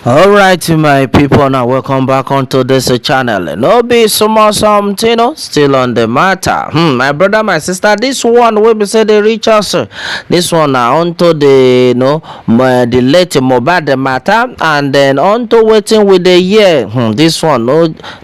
All right, my people, now welcome back onto this channel. No be something, still on the matter. My brother, my sister, this one will be say they reach us. This one now onto the the late Mohbad matter, and then onto waiting with the year. This one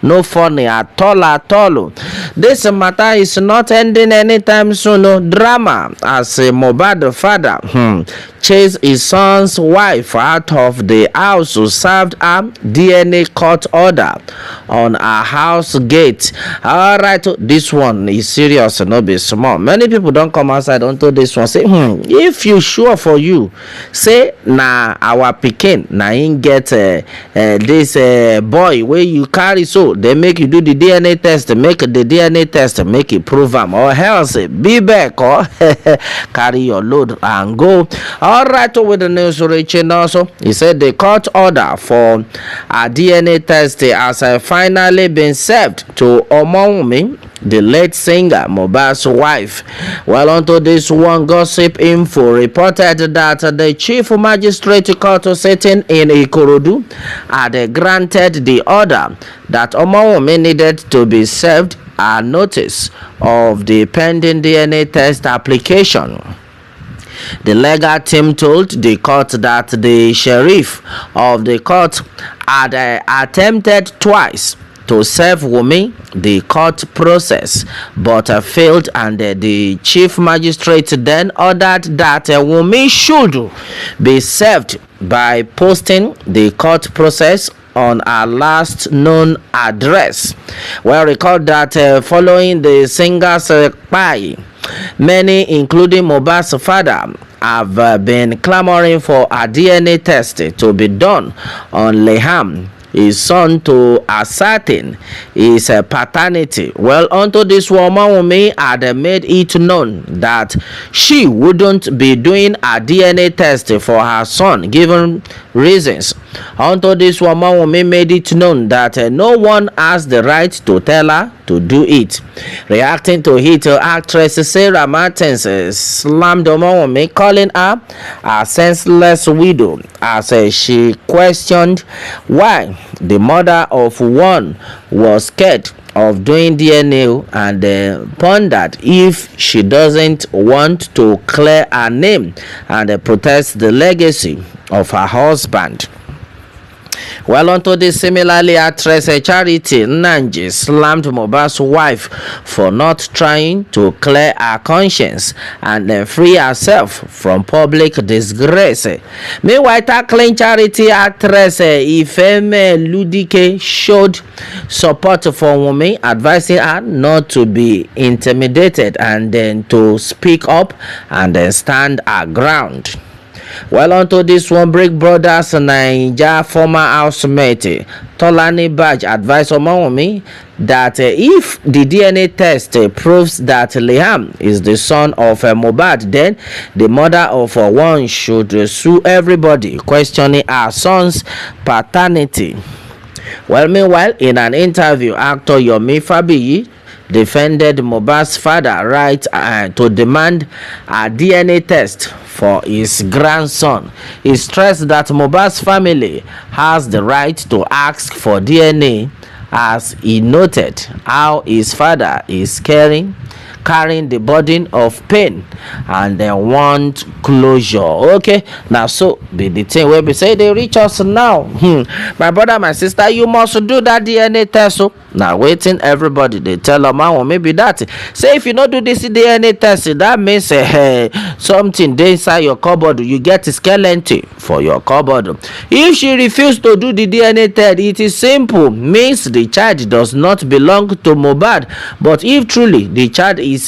no funny at all. This matter is not ending anytime soon. No drama as a Mohbad father chased his son's wife out of the house to serve a DNA court order on her house gate. Alright, this one is serious, no be small. Many people don't come outside onto this one. Say, if you sure for you, say na our pikin na him get this boy where you carry, so they make you do the DNA test, make the DNA test, make it prove am, or else be back or carry your load and go. All right, with the news reaching also, he said the court order for a DNA test has finally been served to Wunmi, the late singer Mohbad's wife. Well, onto this one, gossip info reported that the chief magistrate court sitting in Kootu had granted the order that Wunmi needed to be served a notice of the pending DNA test application. The legal team told the court that the sheriff of the court had attempted twice to serve Wunmi the court process but failed, and the chief magistrate then ordered that Wunmi should be served by posting the court process on our last known address. Well, recall that following the singer's Bayi, many, including Mohbad's father, have been clamoring for a DNA test to be done on Liam, his son, to ascertain his paternity. Well, unto this woman, Wunmi had made it known that she wouldn't be doing a DNA test for her son, given reasons. Unto this woman, Wunmi made it known that no one has the right to tell her to do it. Reacting to it, actress Sarah Martins slammed Wunmi, calling her a senseless widow, as she questioned why the mother of one was scared of doing DNA, and pondered if she doesn't want to clear her name and protect the legacy of her husband. Well, onto this, similarly, actress Charity Nanji slammed Mohbad's wife for not trying to clear her conscience and free herself from public disgrace. Meanwhile, tackling Charity, actress Ifeme Ludike showed support for Wunmi, advising her not to be intimidated and then to speak up and then stand her ground. Well, onto this one, Break Brothers Naija former housemate Tolani Badge advised Wunmi that if the DNA test proves that Liam is the son of Mohbad, then the mother of one should sue everybody questioning her son's paternity. Well, meanwhile, in an interview, actor Yomi Fabiyi defended Mohbad's father right to demand a DNA test for his grandson. He stressed that Mohbad's family has the right to ask for DNA, as he noted how his father is carrying the burden of pain and they want closure. Okay, now so be the thing where we say they reach us now. My brother, my sister, you must do that DNA test. So now waiting everybody, they tell them or maybe that say if you not do this DNA test, that means something dey inside your cupboard, you get a skeleton for your cupboard. If she refused to do the DNA test, it is simple, means the child does not belong to Mohbad. But if truly the child is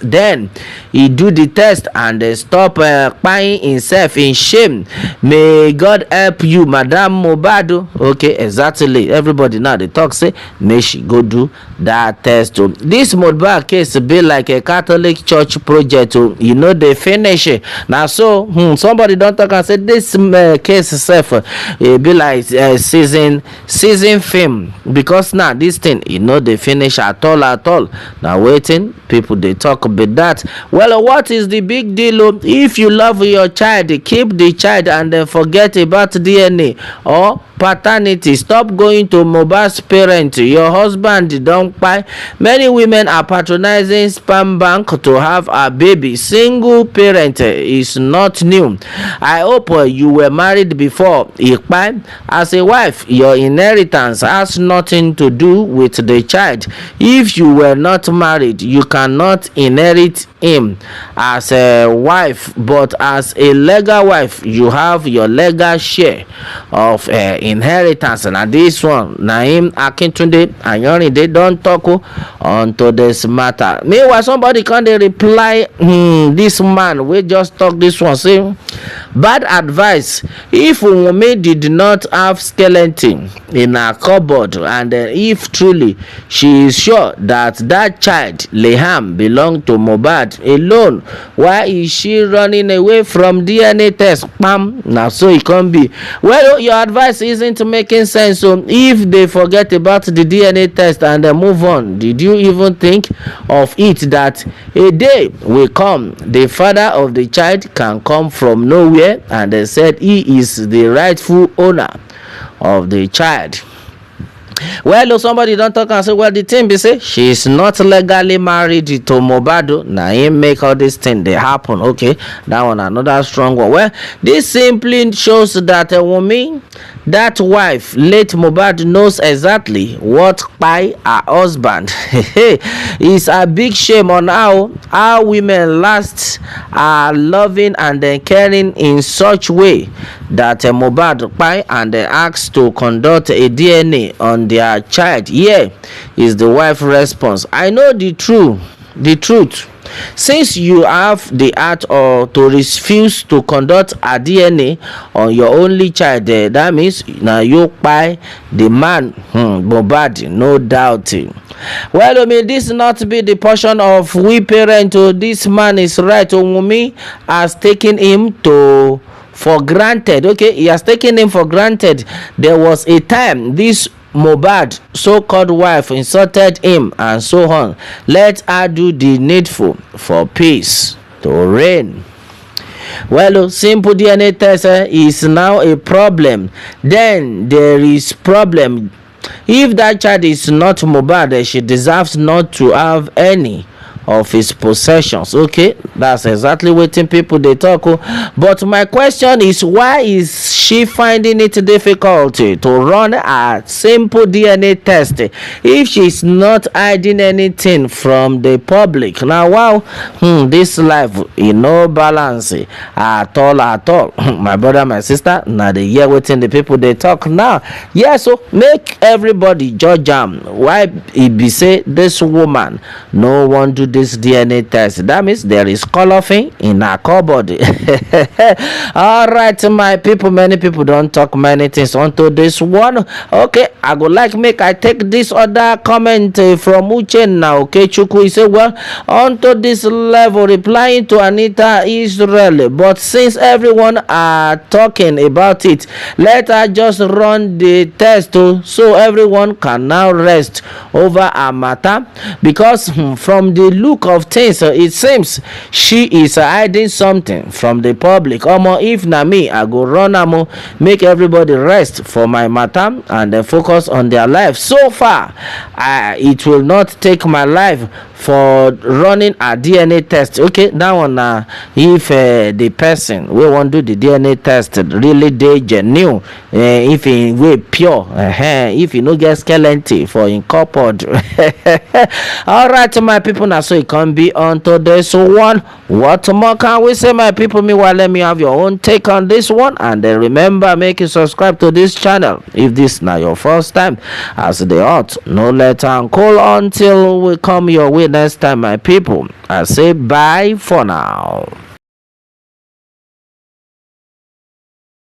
then he do the test and stop buying himself in shame. May God help you, Madam Mohbad. Okay, exactly. Everybody now they talk say may she go do that test. This Mohbad case be like a Catholic church project. They finish it now. So somebody don't talk and say this case itself be like season film, because now this thing they finish at all. Now waiting people they talk about that. Well, what is the big deal? If you love your child, keep the child and then forget about DNA or paternity. Stop going to Mohbad's parent. Your husband don't buy. Many women are patronizing sperm bank to have a baby. Single parent is not new. I hope you were married before. As a wife, your inheritance has nothing to do with the child. If you were not married, you cannot inherit him as a wife, but as a legal wife, you have your legal share of inheritance. And this one, Naim Akintunde and Yoni, they don't talk onto this matter. Meanwhile, somebody can they reply, this man we just talk this one, say bad advice. If Wunmi did not have skeleton in her cupboard, and if truly she is sure that that child Leham belonged to Mohbad alone, why is she running away from DNA test? Pam, now so it can be. Well, your advice isn't making sense. So if they forget about the DNA test and they move on, did you even think of it that a day will come the father of the child can come from nowhere and they said he is the rightful owner of the child? Well, somebody don't talk and say, well, the thing be say she is not legally married to Mohbad. Now him make all this thing they happen. Okay, that one another strong one. Well, this simply shows that a woman, that wife, late Mohbad, knows exactly what by her husband. It's a big shame on how women last are loving and then caring in such way that Mohbad by and asked to conduct a DNA on their child. Here is the wife response. I know the truth. Since you have the heart or to refuse to conduct a DNA on your only child, that means now you buy the man Mohbad, no doubt. Well, may this not be the portion of we parent. This man is right. Wunmi has taken him for granted. Okay, he has taken him for granted. There was a time this Mohbad so-called wife insulted him and so on. Let her do the needful for peace to reign. Well, simple DNA test is now a problem. Then there is problem. If that child is not Mohbad, she deserves not to have any of his possessions. Okay, that's exactly what people they talk. But my question is, why is she finding it difficult to run a simple DNA test if she's not hiding anything from the public? Now, wow, this life no balance at all. My brother, my sister, now they hear waiting the people they talk now. Yeah, so make everybody judge them. Why it be say this woman no one do this DNA test? That means there is colophane in her cupboard. All right, my people, many people don't talk many things onto this one. Okay, I would like make I take this other comment from Uche now. Okay, Chuku, he said, well, onto this level, replying to Anita Israel, but since everyone are talking about it, let her just run the test so everyone can now rest over her matter, because from the look of things, it seems she is hiding something from the public. If na me, I go run make everybody rest for my matter and then focus on their life. So far, it will not take my life for running a DNA test. Okay, that one if the person we want to do the DNA test really dey genuine, if he way pure, if he no get skeleton for in cupboard. All right, my people, now so it can be on to this one. What more can we say, my people? Meanwhile, let me have your own take on this one, and then remember, make you subscribe to this channel if this now your first time, as the hot no let and call until we come your way next time, my people. I say bye for now.